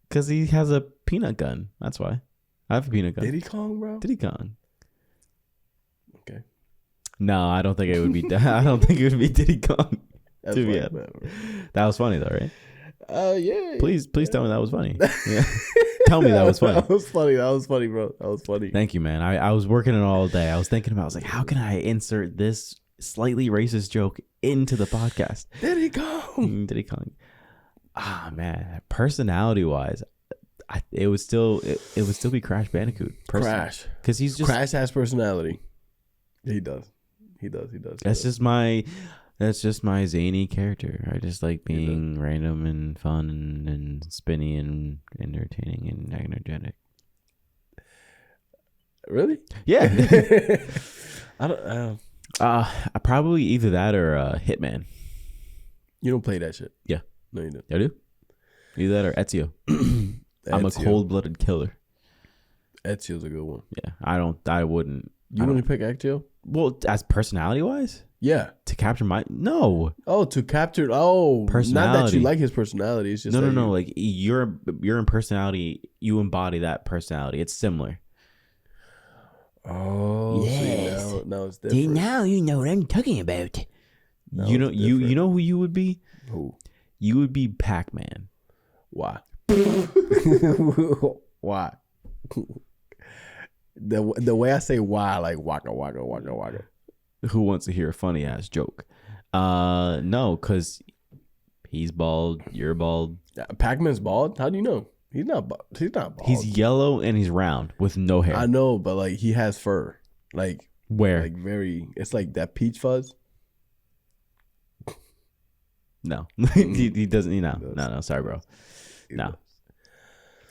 Because he has a peanut gun. That's why. I have a peanut gun. Diddy Kong, bro. Diddy Kong. Okay. No, I don't think it would be. I don't think it would be Diddy Kong. That's to be honest. That was funny though, right? Yeah. Please tell me that was funny. Yeah. Tell me that was funny. That was funny, bro. That was funny. Thank you, man. I was working it all day. I was thinking about. I was like, how can I insert this slightly racist joke into the podcast? Diddy Kong. Diddy Kong. Ah, man. Personality wise, it would still be Crash Bandicoot. Crash, because he's just Crash has personality. He does. That's just my zany character. I just like being random and fun and spinny and entertaining and energetic. Really? Yeah. I don't. Probably either that or Hitman. You don't play that shit. Yeah. No, you don't. I do. Either that or Ezio. I'm a cold-blooded killer. Ezio's a good one. Yeah. I wouldn't. You wouldn't pick Ezio? Well, as personality wise? Yeah. To capture my no. Oh, to capture. Oh, Personality. Not that you like his personality. It's just No. Like your personality, you embody that personality. It's similar. Oh, Yes. see, now it's See, different. now you know what I'm talking about. Now You know it's you different. know who you would be? Who? You would be Pac-Man. Why? Why? The way I say why, like waka waka waka waka. Who wants to hear a funny ass joke? No, because he's bald. You're bald. Pac-Man's bald. How do you know? He's not. He's not bald. He's yellow and he's round with no hair. I know, but like he has fur. Like Where? Like very. It's like that peach fuzz. No, he doesn't. You know, no. Sorry, bro. No.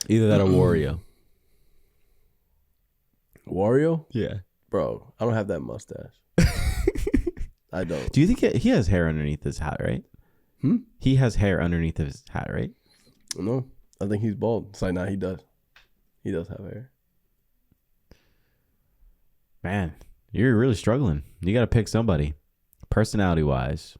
Either that or Wario. Wario, Yeah. bro. I don't have that mustache. I don't. Do you think he has hair underneath his hat? Right. He has hair underneath his hat, right? No, I think he's bald. It's like, nah, he does. He does have hair. Man, you're really struggling. You got to pick somebody, personality wise.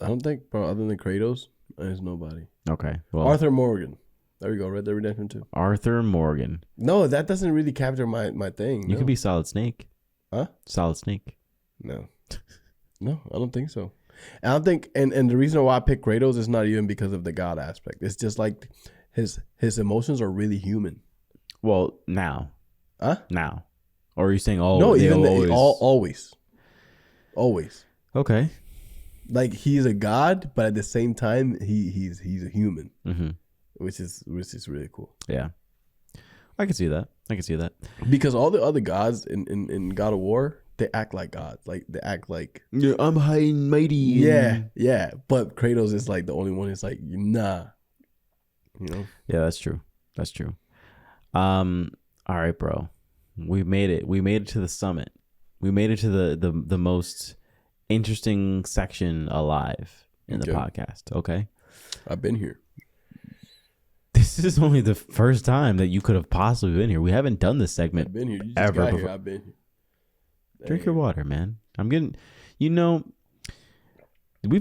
I don't think, bro. Other than Kratos, there's nobody. Okay. Well, Arthur Morgan. There we go. Red Dead Redemption 2. Arthur Morgan. No, that doesn't really capture my thing. You no. could be Solid Snake. Huh? Solid Snake. No. No, I don't think so. And I don't think, and the reason why I pick Kratos is not even because of the God aspect. It's just like his emotions are really human. Well, now. Huh? Now. Or are you saying oh No, they even always? always. Okay. Like he's a god, but at the same time, he's a human, Mm-hmm. which is really cool. Yeah. I can see that. Because all the other gods in God of War, they act like gods. Like they act like Yeah, I'm high and mighty. yeah. But Kratos is like the only one. It's like nah, you know. Yeah, that's true. All right, bro. We made it. We made it to the summit. We made it to the most interesting section alive in the podcast. Okay. I've been here. This is only the first time that you could have possibly been here. We haven't done this segment I've been here. You just ever got before. here. I've been here. Drink your water, man. I'm getting, we've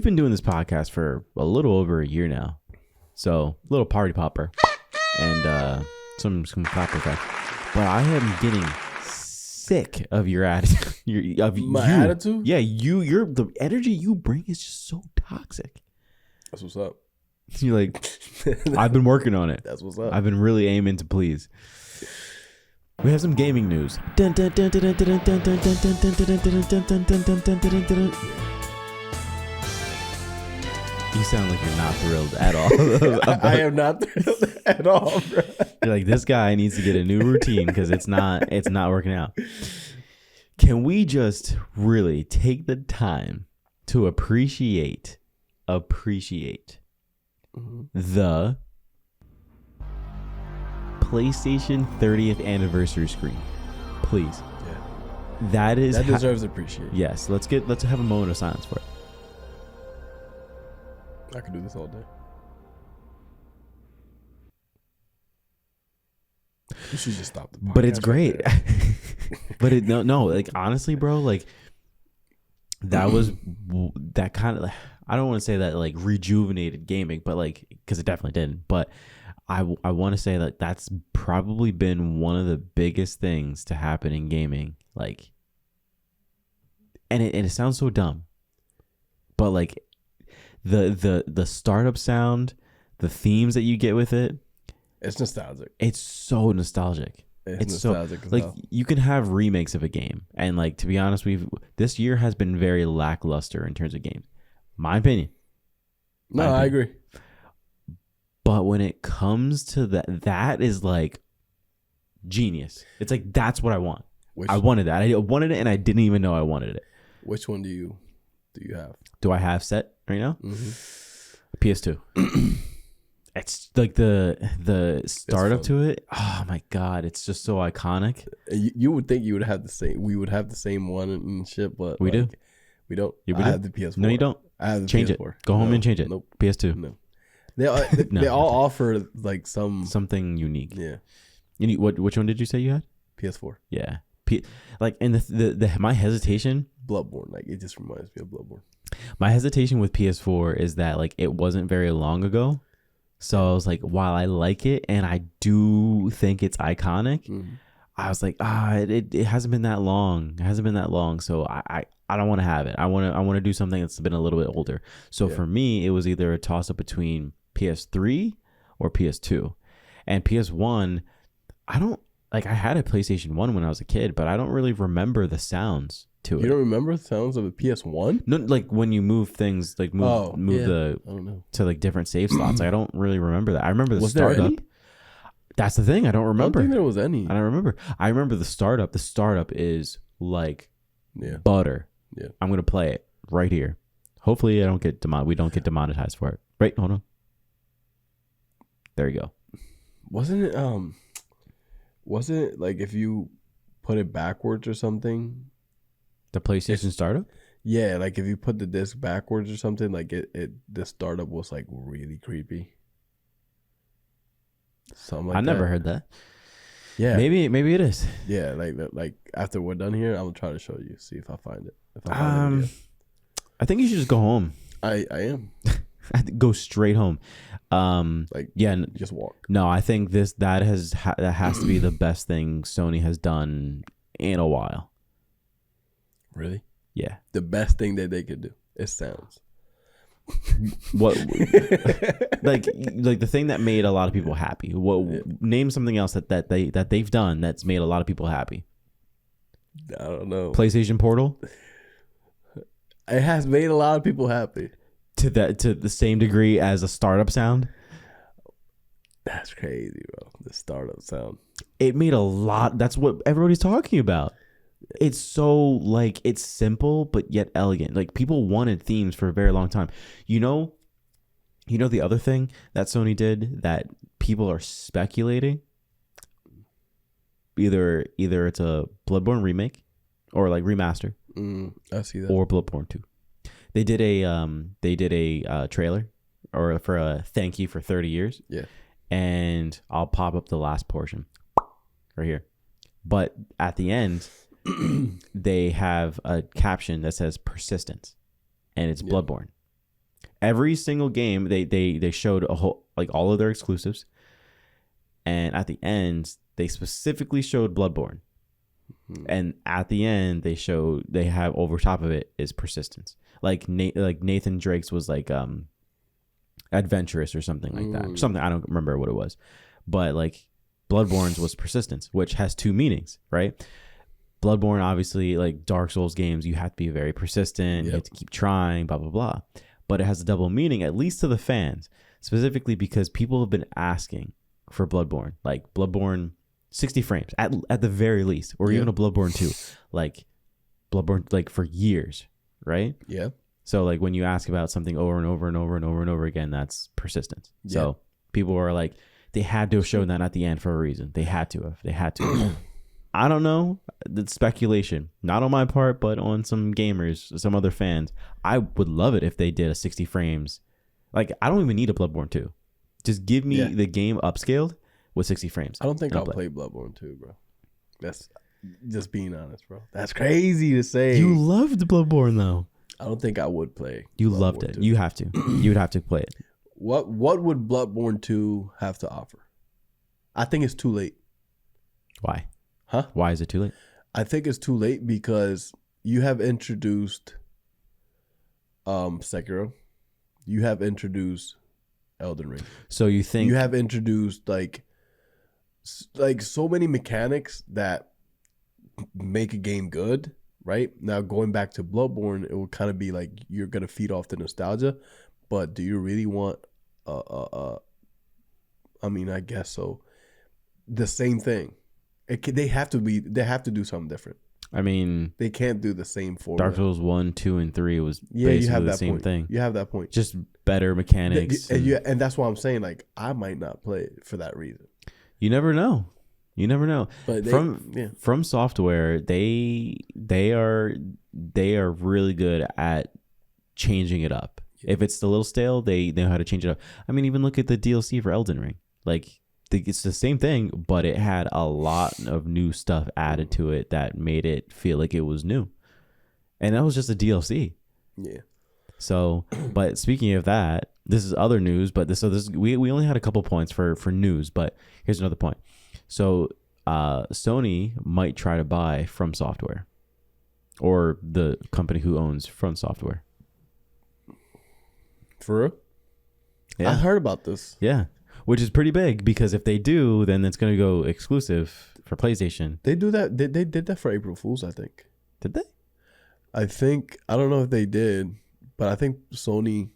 been doing this podcast for a little over a year now. So, little party popper and some clap effect. But I am getting sick of your attitude. My attitude? Yeah, you're the energy you bring is just so toxic. That's what's up. You're like, I've been working on it. That's what's up. I've been really aiming to please. We have some gaming news. You sound like you're not thrilled at all. I am not thrilled at all, bro. You're like, this guy needs to get a new routine because it's not working out. Can we just really take the time to appreciate the PlayStation 30th anniversary screen, please? Yeah. That deserves appreciation. Yes, let's have a moment of silence for it. I could do this all day. You should just stop the podcast. But it's great. right But like honestly, bro, like that was that kind of, I don't want to say that like rejuvenated gaming, but like, because it definitely didn't. But I want to say that that's probably been one of the biggest things to happen in gaming. Like, and it sounds so dumb, but like the startup sound, the themes that you get with it, It's nostalgic. it's so nostalgic. It's So nostalgic as like hell. you can have remakes of a game, and like, to be honest, this year has been very lackluster in terms of games, my opinion. No, I agree. But when it comes to that is like genius. It's like, that's what I want. I wanted that. I wanted it, and I didn't even know I wanted it. Which one do you have? Do I have set right now? Mm-hmm. PS2. It's like the startup fun. to it. Oh my god, it's just so iconic. You would think you would have the same. We would have the same one and shit, but We do? We don't. Yeah, we I do. have the PS4. No, you don't. I have the Change PS4. it. Go home and change it. Nope. PS2. No. They all offer like some. Something unique. Yeah. Which one did you say you had? PS4. Yeah. Like, and my hesitation. Bloodborne, like it just reminds me of Bloodborne. My hesitation with PS4 is that like it wasn't very long ago, so I was like, while I like it and I do think it's iconic, I was like, it hasn't been that long. It hasn't been that long, so I don't want to have it. I want to do something that's been a little bit older. So for me, it was either a toss up between PS3 or PS2, and PS1. I don't like. I had a PlayStation 1 when I was a kid, but I don't really remember the sounds to it. You don't remember the sounds of a PS1? No, like when you move things, like move the I don't know. to like different save slots. I don't really remember that. I remember the Was there startup. any? That's the thing. I don't I don't remember. think there was any. I don't remember. I remember the startup. The startup is like Yeah. butter. Yeah. I'm gonna play it right here. Hopefully, we don't get demonetized for it. Right? Hold on. There you go. Wasn't it like if you put it backwards or something? The PlayStation startup. Yeah, like if you put the disc backwards or something, like the startup was like really creepy. Something like I that. never heard that. Yeah, Maybe it is. yeah. Like after we're done here, I'm gonna try to show you. See if I find it. If I find it, yeah. I think you should just go home. I am Go straight home. like Yeah. just walk. No, I think that has to be the best thing Sony has done in a while. Really, Yeah. the best thing that they could do. It sounds. What like the thing that made a lot of people happy. Name something else that they've done that's made a lot of people happy. I don't know. PlayStation Portal It has made a lot of people happy. to the same degree as a startup sound. That's crazy, bro. The startup sound. It made a lot. That's what everybody's talking about. It's so like it's simple but yet elegant. Like people wanted themes for a very long time. You know the other thing that Sony did that people are speculating. Either it's a Bloodborne remake or like remaster. I see that. Or Bloodborne 2. They did a trailer or for a thank you for 30 years. Yeah. And I'll pop up the last portion right here. But at the end, they have a caption that says persistence, and it's Bloodborne. Every single game they showed a whole like all of their exclusives, and at the end they specifically showed Bloodborne. And at the end they have over top of it is persistence. Like Nathan Drake's was like adventurous or something like that. Something I don't remember what it was. But like Bloodborne's was persistence, which has two meanings, right? Bloodborne, obviously, like Dark Souls games, you have to be very persistent. You have to keep trying, blah, blah, blah. But it has a double meaning, at least to the fans, specifically because people have been asking for Bloodborne. Like Bloodborne 60 frames, at the very least. Or even a Bloodborne 2. Like Bloodborne, like for years, right? Yeah. So like when you ask about something over and over and over and over and over again, that's persistence. Yeah. So people are like, they had to have shown that at the end for a reason. They had to have. I don't know. That's speculation. Not on my part, but on some gamers, some other fans. I would love it if they did a 60 frames. Like, I don't even need a Bloodborne 2. Just give me the game upscaled with 60 frames. I don't think I'll play Bloodborne 2, bro. That's just being honest, bro. That's crazy to say. You loved Bloodborne, though. I don't think I would play. You Bloodborne loved it. 2. You have to. You would have to play it. What would Bloodborne 2 have to offer? I think it's too late. Why? Huh? Why is it too late? I think it's too late because you have introduced Sekiro. You have introduced Elden Ring. So you think You have introduced like so many mechanics that make a game good, right? Now going back to Bloodborne, it would kind of be like you're going to feed off the nostalgia, but do you really want I mean, I guess so. The same thing. They have to do something different. I mean, They can't do the same formula. Dark Souls 1, 2, and 3 was you basically have the that same point. thing. You have that point. Just better mechanics. And that's why I'm saying, like, I might not play it for that reason. You never know. You never know. But From Software, they are really good at changing it up. If it's a little stale, they know how to change it up. I mean, even look at the DLC for Elden Ring. Like it's the same thing, but it had a lot of new stuff added to it that made it feel like it was new. And that was just a DLC. Yeah. So, but speaking of that, this is other news, but we only had a couple points for news, but here's another point. So, Sony might try to buy From Software, or the company who owns From Software. For real? Yeah. I heard about this. Yeah. Which is pretty big, because if they do, then it's going to go exclusive for PlayStation. They do that. They did that for April Fools, I think. Did they? I don't know if they did, but I think Sony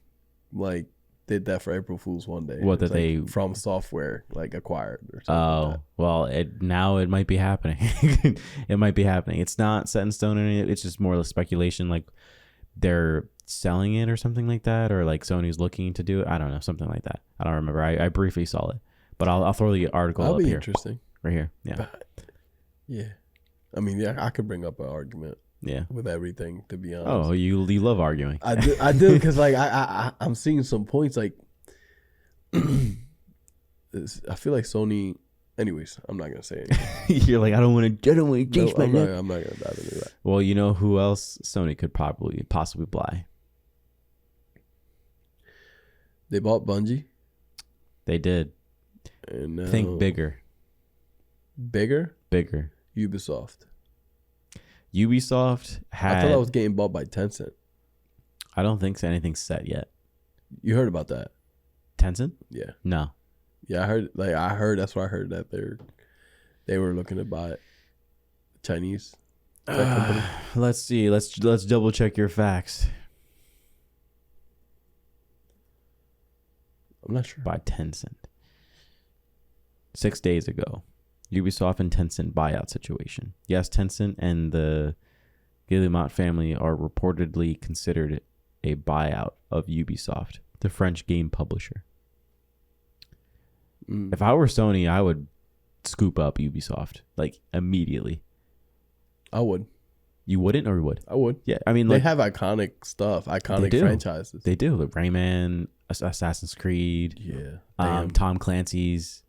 like did that for April Fools one day. What, that like they From Software like acquired or something like that. Well, it might be happening. It might be happening. It's not set in stone, and it's just more of speculation, like they're selling it or something like that, or like Sony's looking to do it. I don't know, something like that. I don't remember. I briefly saw it, but I'll throw the article That'll up be here. interesting. Right here. Yeah. But, yeah. I mean, yeah, I could bring up an argument. Yeah. With everything, to be honest. Oh, you love arguing. I do because like I'm seeing some points like I feel like Sony. Anyways, I'm not gonna say anything. You're like, I don't want to jinx my neck. I'm not gonna dive into that. Well, you know who else Sony could possibly buy? They bought Bungie. They did. And now Think bigger. Bigger. Ubisoft. Ubisoft had. I thought that was getting bought by Tencent. I don't think anything's set yet. You heard about that? Tencent? Yeah. No. Yeah, I heard. That's why I heard that they were looking to buy it. Chinese tech company. Let's see. Let's double check your facts. I'm not sure. By Tencent. 6 days ago, Ubisoft and Tencent buyout situation. Yes, Tencent and the Guillemot family are reportedly considered a buyout of Ubisoft, the French game publisher. If I were Sony, I would scoop up Ubisoft like immediately. I would. You wouldn't, or you would? I would. Yeah, I mean, they like, have iconic stuff, iconic franchises. They do. Like Rayman, Assassin's Creed. Yeah. Tom Clancy's.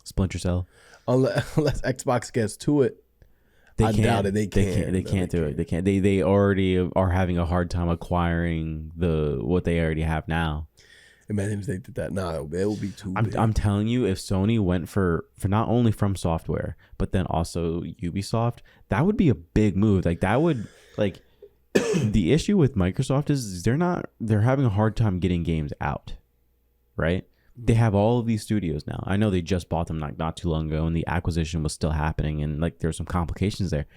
Splinter Cell. Unless Xbox gets to it, I doubt it. They can't. They can't do it. They can't. They already are having a hard time acquiring what they already have now. Imagine if they did that. Nah, it will be too big. I'm telling you, if Sony went for not only From Software, but then also Ubisoft, that would be a big move. Like that would like the issue with Microsoft is they're having a hard time getting games out, right? They have all of these studios now. I know they just bought them not too long ago, and the acquisition was still happening, and like there's some complications there.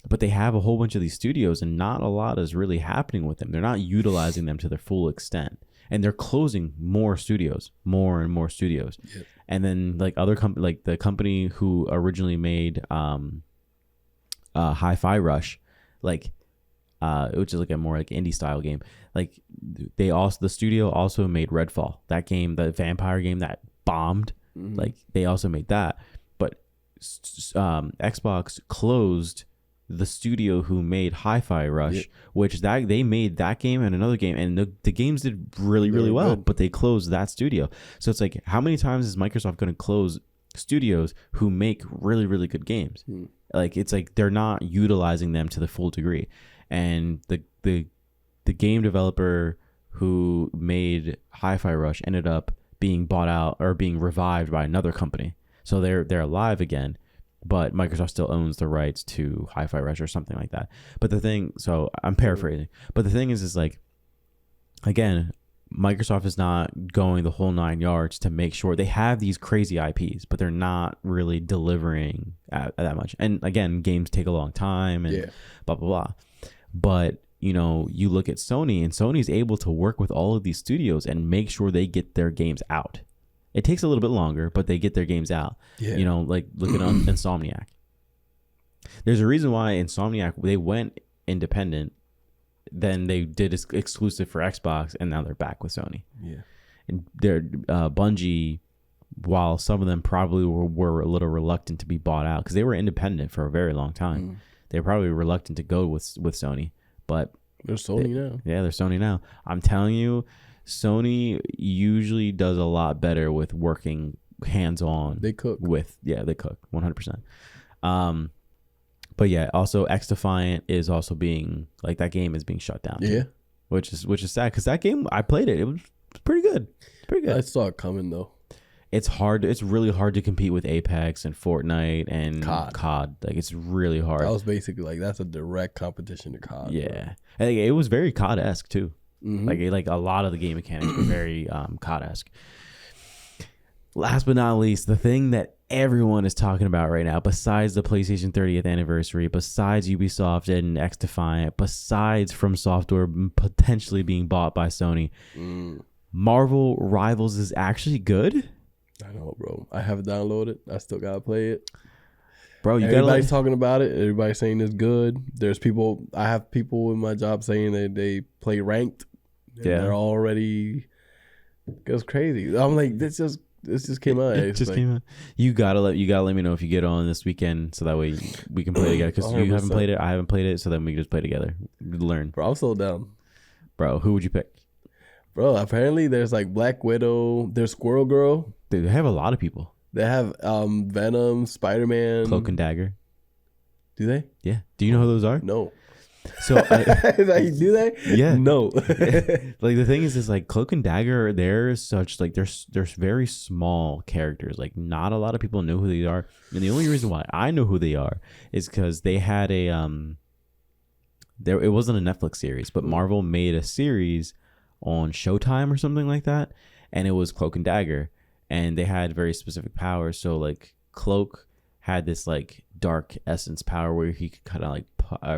But they have a whole bunch of these studios, and not a lot is really happening with them. They're not utilizing them to their full extent. And they're closing more and more studios. Yep. And then like other company, like the company who originally made Hi-Fi Rush, like which is like a more like indie style game. Like the studio also made Redfall, that game, the vampire game that bombed. Mm-hmm. Like they also made that, but Xbox closed the studio who made Hi-Fi Rush, yep. Which they made that game and another game, and the games did really well, good. But they closed that studio. So it's like, how many times is Microsoft going to close studios who make really good games? Like it's like they're not utilizing them to the full degree, and the game developer who made Hi-Fi Rush ended up being bought out or being revived by another company, so they're alive again. But Microsoft still owns the rights to Hi-Fi Rush or something like that. But the thing, so I'm paraphrasing, but the thing is like, again, Microsoft is not going the whole 9 yards to make sure they have these crazy IPs, but they're not really delivering at that much. And again, games take a long time and blah, blah, blah. But, you know, you look at Sony, and Sony's able to work with all of these studios and make sure they get their games out. It takes a little bit longer, but they get their games out. Yeah. You know, like look at Insomniac. There's a reason why Insomniac, they went independent, then they did exclusive for Xbox, and now they're back with Sony. Yeah. And they're Bungie, while some of them probably were a little reluctant to be bought out because they were independent for a very long time. They were probably reluctant to go with Sony, but they're Sony now. Yeah, they're Sony now. I'm telling you, Sony usually does a lot better with working hands-on. They cook. They cook 100%. But yeah, also X Defiant is also being like, that game is being shut down. Yeah. Too, which is sad, because that game, I played it. It was pretty good. Pretty good. I saw it coming though. It's hard. It's really hard to compete with Apex and Fortnite and COD. Like, it's really hard. That was basically like, that's a direct competition to COD. Yeah, I think it was very COD-esque too. Mm-hmm. Like a lot of the game mechanics were very COD-esque. Last but not least, the thing that everyone is talking about right now, besides the PlayStation 30th anniversary, besides Ubisoft and X Defiant, besides From Software potentially being bought by Sony, Marvel Rivals is actually good. I know, bro. I have it downloaded. I still gotta play it. Bro, everybody's talking about it. Everybody's saying it's good. There's people. I have people in my job saying that they play ranked. Yeah, they're already. It goes crazy. I'm like, this just came out. It just came out. You gotta let me know if you get on this weekend, so that way we can play together. Because you haven't played it, I haven't played it, so then we can just play together. Learn. Bro, I'm so down. Bro, who would you pick? Bro, apparently there's like Black Widow. There's Squirrel Girl. Dude, they have a lot of people. They have Venom, Spider-Man, Cloak and Dagger. Do they? Yeah. Do you know who those are? No. So do they? Yeah. No. Like, the thing is like Cloak and Dagger, they're such like they're very small characters. Like, not a lot of people know who they are. And the only reason why I know who they are is because they had a it wasn't a Netflix series, but Marvel made a series on Showtime or something like that, and it was Cloak and Dagger, and they had very specific powers. So like Cloak had this like dark essence power where he could kind of like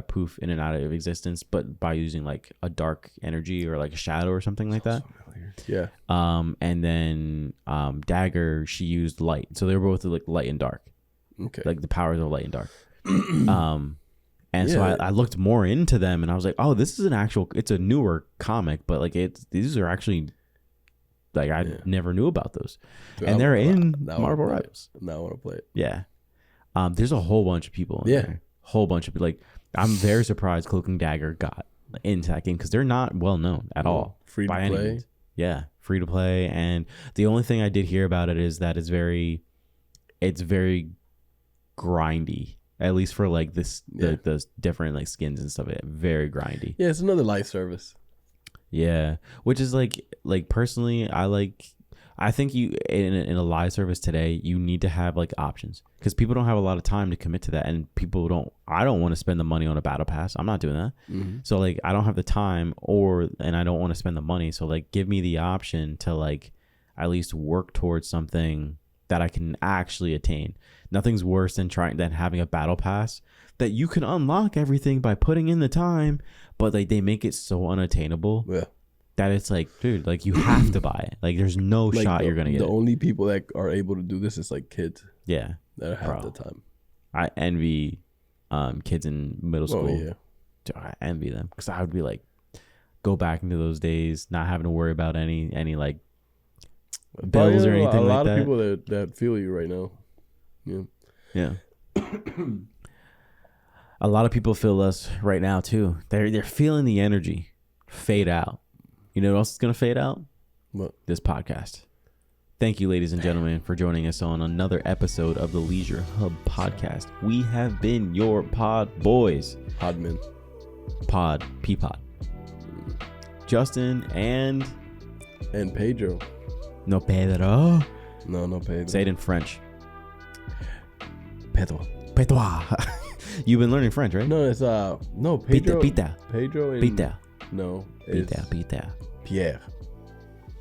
poof in and out of existence, but by using like a dark energy or like a shadow or something like that. Yeah. And then Dagger, she used light, so they were both like light and dark. Okay. Like the powers of light and dark. And so I looked more into them, and I was like, oh, this is it's a newer comic, but like these are actually, like, I never knew about those. Dude, and they're in Marvel Rivals. Now I want to play it. Yeah. There's a whole bunch of people in there. Whole bunch of, like, I'm very surprised Cloak and Dagger got into that game, because they're not well known at all. Free to play. Yeah, free to play. And the only thing I did hear about it is that it's very grindy. At least for like the different like skins and stuff, very grindy. Yeah, it's another live service. Yeah, which is like personally, I think you in a live service today, you need to have like options, because people don't have a lot of time to commit to that, and I don't want to spend the money on a battle pass. I'm not doing that. Mm-hmm. So like, I don't have the time, and I don't want to spend the money. So like, give me the option to like at least work towards something that I can actually attain. Nothing's worse than having a battle pass that you can unlock everything by putting in the time, but like they make it so unattainable that it's like, dude, like you have to buy it. Like, there's no shot you're gonna get the it. only people that are able to do this is like kids. Yeah, that have the time. I envy kids in middle school. Oh, yeah. Dude, I envy them, because I would be like, go back into those days, not having to worry about any like bills or anything like that. A lot of people that feel you right now. Yeah. A lot of people feel us right now too. They're feeling the energy fade out. You know what else is gonna fade out? What? This podcast. Thank you, ladies and gentlemen, for joining us on another episode of the Leisure Hub podcast. We have been your pod boys. Podmen. Peapod. Justin and Pedro. No Pedro. No Pedro. Say it in French. Pedro. You've been learning French, right? No, it's no Pedro. Pita. Pedro and Pita. No, it's Pita. Pierre.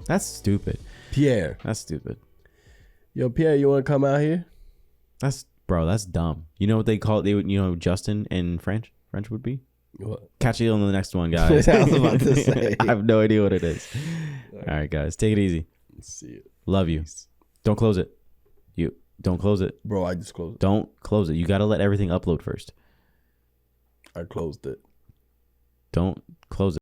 That's stupid. Pierre. That's stupid. Yo, Pierre, you want to come out here? That's dumb. You know what they call it? Justin in French would be? What? Catch you on the next one, guys. I was about to say. I have no idea what it is. All right, guys. Take it easy. See you. Love you. Don't close it. Don't close it. Bro, I just closed it. Don't close it. You got to let everything upload first. I closed it. Don't close it.